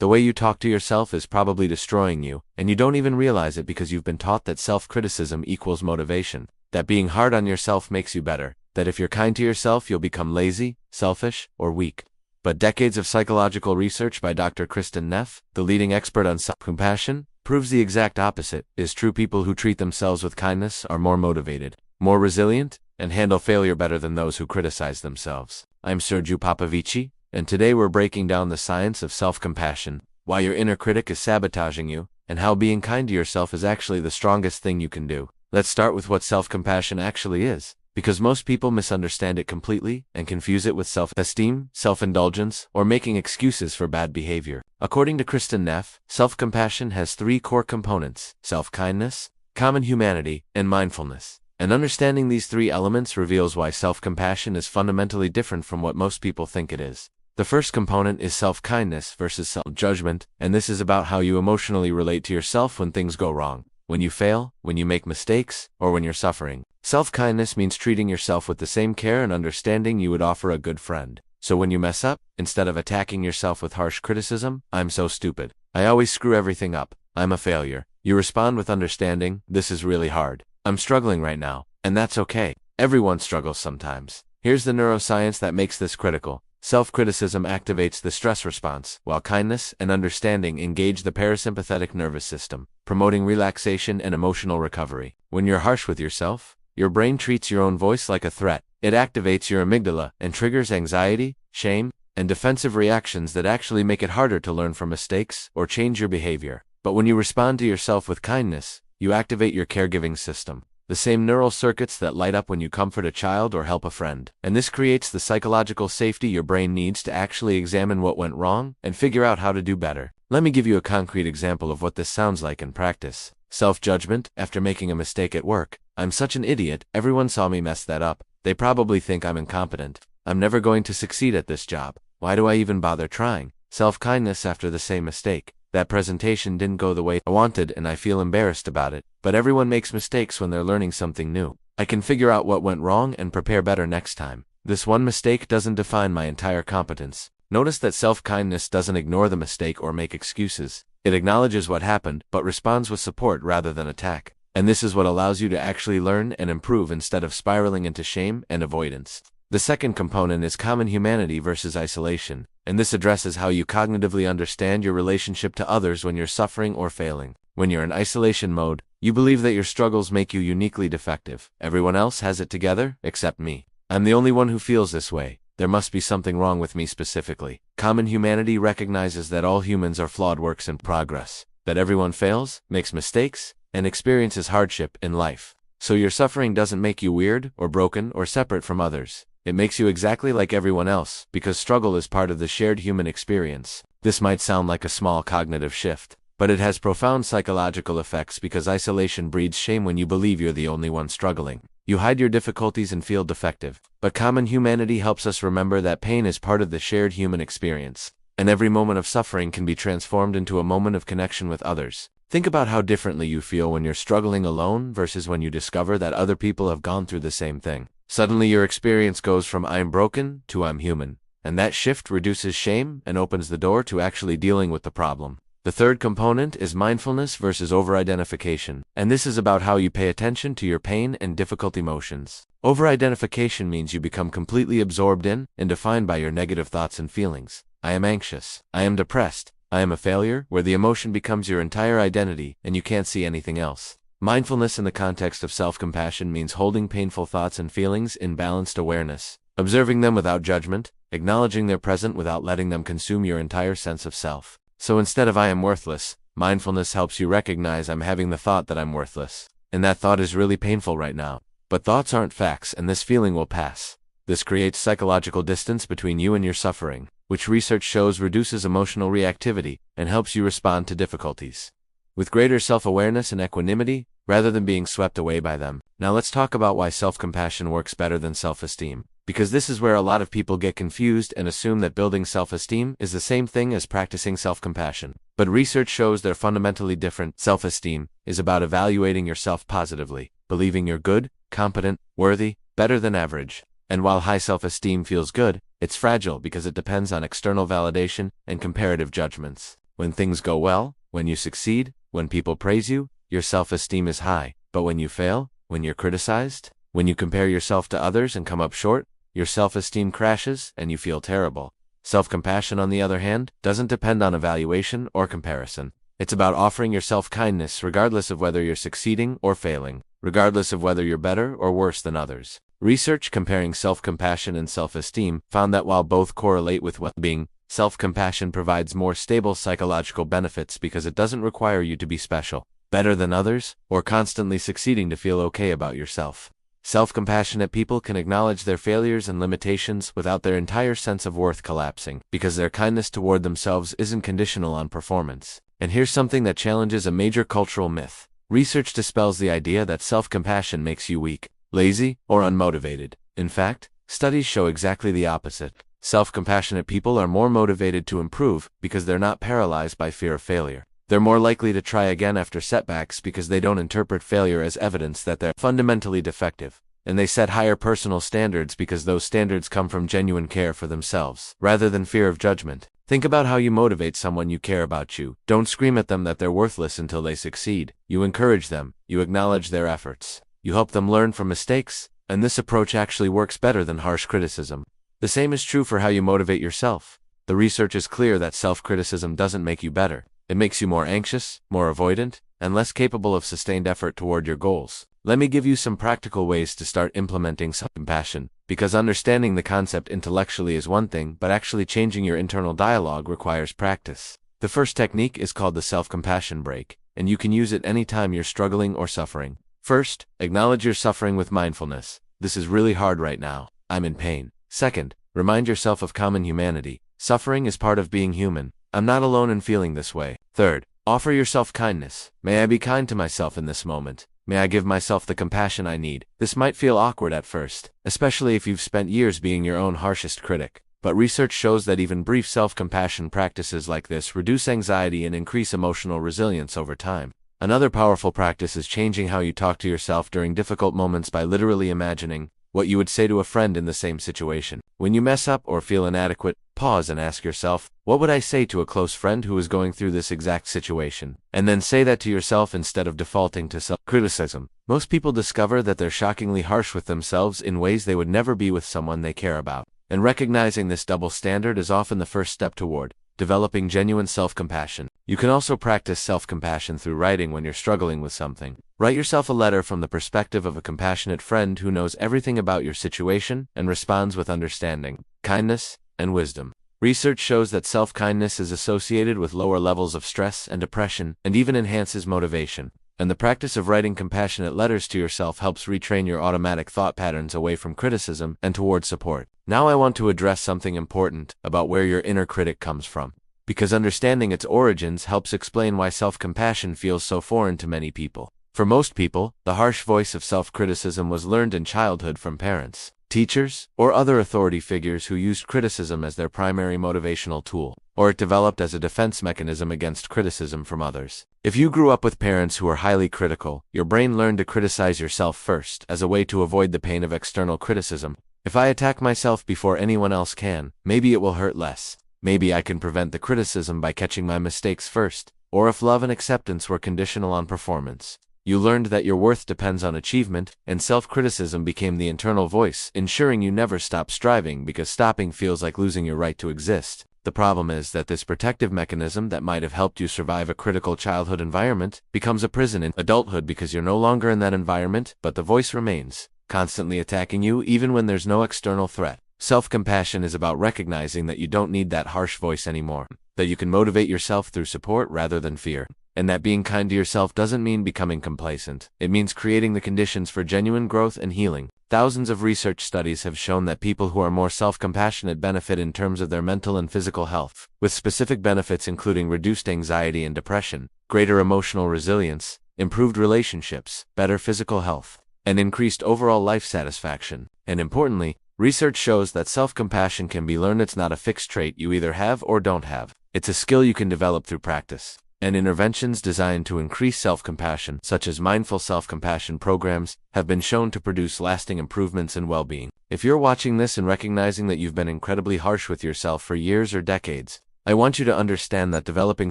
The way you talk to yourself is probably destroying you, and you don't even realize it because you've been taught that self-criticism equals motivation, that being hard on yourself makes you better, that if you're kind to yourself you'll become lazy, selfish, or weak. But decades of psychological research by Dr. Kristin Neff, the leading expert on self-compassion, proves the exact opposite. True people who treat themselves with kindness are more motivated, more resilient, and handle failure better than those who criticize themselves. I'm Sergio Popovici, and today we're breaking down the science of self-compassion, why your inner critic is sabotaging you, and how being kind to yourself is actually the strongest thing you can do. Let's start with what self-compassion actually is, because most people misunderstand it completely and confuse it with self-esteem, self-indulgence, or making excuses for bad behavior. According to Kristin Neff, self-compassion has three core components: self-kindness, common humanity, and mindfulness. And understanding these three elements reveals why self-compassion is fundamentally different from what most people think it is. The first component is self-kindness versus self-judgment, and this is about how you emotionally relate to yourself when things go wrong, when you fail, when you make mistakes, or when you're suffering. Self-kindness means treating yourself with the same care and understanding you would offer a good friend. So when you mess up, instead of attacking yourself with harsh criticism, "I'm so stupid. I always screw everything up. I'm a failure," you respond with understanding, "This is really hard. I'm struggling right now, and that's okay. Everyone struggles sometimes." Here's the neuroscience that makes this critical. Self-criticism activates the stress response, while kindness and understanding engage the parasympathetic nervous system, promoting relaxation and emotional recovery. When you're harsh with yourself, your brain treats your own voice like a threat. It activates your amygdala and triggers anxiety, shame, and defensive reactions that actually make it harder to learn from mistakes or change your behavior. But when you respond to yourself with kindness, you activate your caregiving system, the same neural circuits that light up when you comfort a child or help a friend. And this creates the psychological safety your brain needs to actually examine what went wrong and figure out how to do better. Let me give you a concrete example of what this sounds like in practice. Self-judgment. After making a mistake at work, "I'm such an idiot, everyone saw me mess that up. They probably think I'm incompetent. I'm never going to succeed at this job. Why do I even bother trying?" Self-kindness. After the same mistake, "That presentation didn't go the way I wanted and I feel embarrassed about it. But everyone makes mistakes when they're learning something new. I can figure out what went wrong and prepare better next time. This one mistake doesn't define my entire competence." Notice that self-kindness doesn't ignore the mistake or make excuses. It acknowledges what happened, but responds with support rather than attack. And this is what allows you to actually learn and improve instead of spiraling into shame and avoidance. The second component is common humanity versus isolation, and this addresses how you cognitively understand your relationship to others when you're suffering or failing. When you're in isolation mode, you believe that your struggles make you uniquely defective. "Everyone else has it together, except me. I'm the only one who feels this way. There must be something wrong with me specifically." Common humanity recognizes that all humans are flawed works in progress, that everyone fails, makes mistakes, and experiences hardship in life. So your suffering doesn't make you weird or broken or separate from others. It makes you exactly like everyone else, because struggle is part of the shared human experience. This might sound like a small cognitive shift, but it has profound psychological effects because isolation breeds shame when you believe you're the only one struggling. You hide your difficulties and feel defective. But common humanity helps us remember that pain is part of the shared human experience, and every moment of suffering can be transformed into a moment of connection with others. Think about how differently you feel when you're struggling alone versus when you discover that other people have gone through the same thing. Suddenly your experience goes from "I'm broken" to "I'm human," and that shift reduces shame and opens the door to actually dealing with the problem. The third component is mindfulness versus over-identification, and this is about how you pay attention to your pain and difficult emotions. Over-identification means you become completely absorbed in and defined by your negative thoughts and feelings. "I am anxious. I am depressed. I am a failure," where the emotion becomes your entire identity and you can't see anything else. Mindfulness in the context of self-compassion means holding painful thoughts and feelings in balanced awareness, observing them without judgment, acknowledging they're present without letting them consume your entire sense of self. So instead of "I am worthless," mindfulness helps you recognize "I'm having the thought that I'm worthless, and that thought is really painful right now. But thoughts aren't facts, and this feeling will pass." This creates psychological distance between you and your suffering, which research shows reduces emotional reactivity and helps you respond to difficulties with greater self-awareness and equanimity, rather than being swept away by them. Now let's talk about why self-compassion works better than self-esteem, because this is where a lot of people get confused and assume that building self-esteem is the same thing as practicing self-compassion. But research shows they're fundamentally different. Self-esteem is about evaluating yourself positively, believing you're good, competent, worthy, better than average. And while high self-esteem feels good, it's fragile because it depends on external validation and comparative judgments. When things go well, when you succeed, when people praise you, your self-esteem is high. But when you fail, when you're criticized, when you compare yourself to others and come up short, your self-esteem crashes and you feel terrible. Self-compassion, on the other hand, doesn't depend on evaluation or comparison. It's about offering yourself kindness regardless of whether you're succeeding or failing, regardless of whether you're better or worse than others. Research comparing self-compassion and self-esteem found that while both correlate with well-being, self-compassion provides more stable psychological benefits because it doesn't require you to be special, better than others, or constantly succeeding to feel okay about yourself. Self-compassionate people can acknowledge their failures and limitations without their entire sense of worth collapsing, because their kindness toward themselves isn't conditional on performance. And here's something that challenges a major cultural myth. Research dispels the idea that self-compassion makes you weak, lazy, or unmotivated. In fact, studies show exactly the opposite. Self-compassionate people are more motivated to improve because they're not paralyzed by fear of failure. They're more likely to try again after setbacks because they don't interpret failure as evidence that they're fundamentally defective. And they set higher personal standards because those standards come from genuine care for themselves, rather than fear of judgment. Think about how you motivate someone you care about. You don't scream at them that they're worthless until they succeed. You encourage them, you acknowledge their efforts, you help them learn from mistakes, and this approach actually works better than harsh criticism. The same is true for how you motivate yourself. The research is clear that self-criticism doesn't make you better. It makes you more anxious, more avoidant, and less capable of sustained effort toward your goals. Let me give you some practical ways to start implementing self-compassion, because understanding the concept intellectually is one thing, but actually changing your internal dialogue requires practice. The first technique is called the self-compassion break, and you can use it anytime you're struggling or suffering. First, acknowledge your suffering with mindfulness. This is really hard right now. I'm in pain. Second, remind yourself of common humanity. Suffering is part of being human. I'm not alone in feeling this way. Third, offer yourself kindness. May I be kind to myself in this moment? May I give myself the compassion I need? This might feel awkward at first, especially if you've spent years being your own harshest critic. But research shows that even brief self-compassion practices like this reduce anxiety and increase emotional resilience over time. Another powerful practice is changing how you talk to yourself during difficult moments by literally imagining what you would say to a friend in the same situation. When you mess up or feel inadequate, pause and ask yourself, what would I say to a close friend who is going through this exact situation? And then say that to yourself instead of defaulting to self-criticism. Most people discover that they're shockingly harsh with themselves in ways they would never be with someone they care about. And recognizing this double standard is often the first step toward developing genuine self-compassion. You can also practice self-compassion through writing when you're struggling with something. Write yourself a letter from the perspective of a compassionate friend who knows everything about your situation and responds with understanding, kindness, and wisdom. Research shows that self-kindness is associated with lower levels of stress and depression, and even enhances motivation. And the practice of writing compassionate letters to yourself helps retrain your automatic thought patterns away from criticism and toward support. Now I want to address something important about where your inner critic comes from, because understanding its origins helps explain why self-compassion feels so foreign to many people. For most people, the harsh voice of self-criticism was learned in childhood from parents, teachers, or other authority figures who used criticism as their primary motivational tool, or it developed as a defense mechanism against criticism from others. If you grew up with parents who were highly critical, your brain learned to criticize yourself first as a way to avoid the pain of external criticism. If I attack myself before anyone else can, maybe it will hurt less. Maybe I can prevent the criticism by catching my mistakes first. Or if love and acceptance were conditional on performance. You learned that your worth depends on achievement, and self-criticism became the internal voice, ensuring you never stop striving because stopping feels like losing your right to exist. The problem is that this protective mechanism that might have helped you survive a critical childhood environment becomes a prison in adulthood because you're no longer in that environment, but the voice remains, constantly attacking you even when there's no external threat. Self-compassion is about recognizing that you don't need that harsh voice anymore, that you can motivate yourself through support rather than fear. And that being kind to yourself doesn't mean becoming complacent. It means creating the conditions for genuine growth and healing. Thousands of research studies have shown that people who are more self-compassionate benefit in terms of their mental and physical health, with specific benefits including reduced anxiety and depression, greater emotional resilience, improved relationships, better physical health, and increased overall life satisfaction. And importantly, research shows that self-compassion can be learned. It's not a fixed trait you either have or don't have. It's a skill you can develop through practice. And interventions designed to increase self-compassion, such as mindful self-compassion programs, have been shown to produce lasting improvements in well-being. If you're watching this and recognizing that you've been incredibly harsh with yourself for years or decades, I want you to understand that developing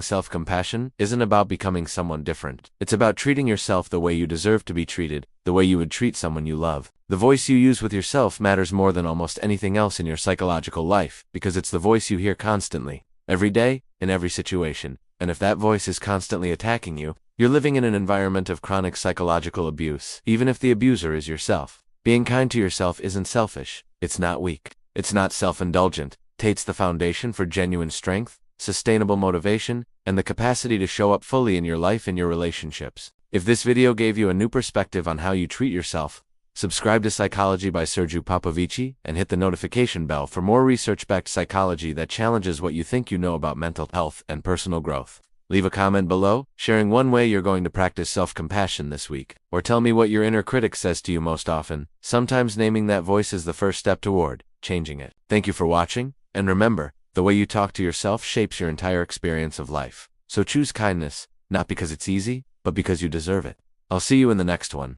self-compassion isn't about becoming someone different. It's about treating yourself the way you deserve to be treated, the way you would treat someone you love. The voice you use with yourself matters more than almost anything else in your psychological life, because it's the voice you hear constantly, every day, in every situation. And if that voice is constantly attacking you, you're living in an environment of chronic psychological abuse, even if the abuser is yourself. Being kind to yourself isn't selfish. It's not weak. It's not self-indulgent. It's the foundation for genuine strength, sustainable motivation, and the capacity to show up fully in your life and your relationships. If this video gave you a new perspective on how you treat yourself, subscribe to Psychology by Sergiu Popovici and hit the notification bell for more research-backed psychology that challenges what you think you know about mental health and personal growth. Leave a comment below, sharing one way you're going to practice self-compassion this week, or tell me what your inner critic says to you most often. Sometimes naming that voice is the first step toward changing it. Thank you for watching. And remember, the way you talk to yourself shapes your entire experience of life. So choose kindness, not because it's easy, but because you deserve it. I'll see you in the next one.